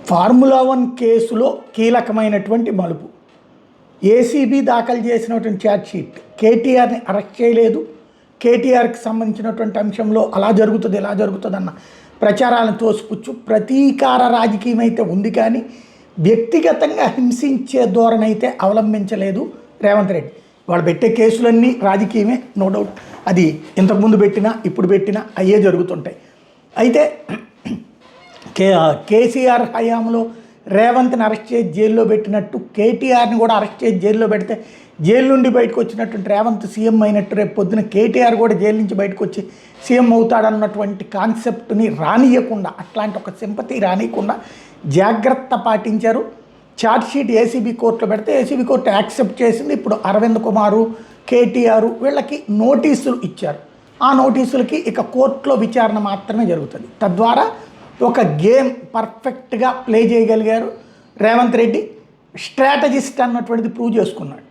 Formula 1 కేసులో కీలకమైనటువంటి మలుపు. ఏసీబీ దాఖలు చేసినటువంటి ఛార్జ్షీట్ కేటీఆర్ని అరెస్ట్ చేయలేదు. కేటీఆర్కి సంబంధించినటువంటి అంశంలో అలా జరుగుతుంది ఇలా జరుగుతుంది అన్న ప్రచారాలను తోసిపుచ్చు ప్రతీకార రాజకీయం అయితే ఉంది, కానీ వ్యక్తిగతంగా హింసించే ధోరణి అయితే అవలంబించలేదు రేవంత్ రెడ్డి. వాళ్ళు పెట్టే కేసులన్నీ రాజకీయమే, నో డౌట్. అది ఇంతకుముందు పెట్టినా ఇప్పుడు పెట్టినా అయ్యే జరుగుతుంటాయి. అయితే కేసీఆర్ హయాంలో రేవంత్ని అరెస్ట్ చేసి జైల్లో పెట్టినట్టు కేటీఆర్ని కూడా అరెస్ట్ చేసి జైల్లో పెడితే జైలు నుండి బయటకు వచ్చినటువంటి రేవంత్ సీఎం అయినట్టు రేపు పొద్దున కేటీఆర్ కూడా జైలు నుంచి బయటకు వచ్చి సీఎం అవుతాడన్నటువంటి కాన్సెప్ట్ని రానియకుండా, అట్లాంటి ఒక సింపతి రానియకుండా జాగ్రత్త పాటించారు. ఛార్జ్షీట్ ఏసీబీ కోర్టులో పెడితే ఏసీబీ కోర్టు యాక్సెప్ట్ చేసింది. ఇప్పుడు అరవింద్ కుమారు, కేటీఆర్ వీళ్ళకి నోటీసులు ఇచ్చారు. ఆ నోటీసులకి ఇక కోర్టులో విచారణ మాత్రమే జరుగుతుంది. తద్వారా ఒక గేమ్ పర్ఫెక్ట్గా ప్లే చేయగలిగారు రేవంత్ రెడ్డి. స్ట్రాటజిస్ట్ అన్నటువంటిది ప్రూవ్ చేసుకున్నాడు.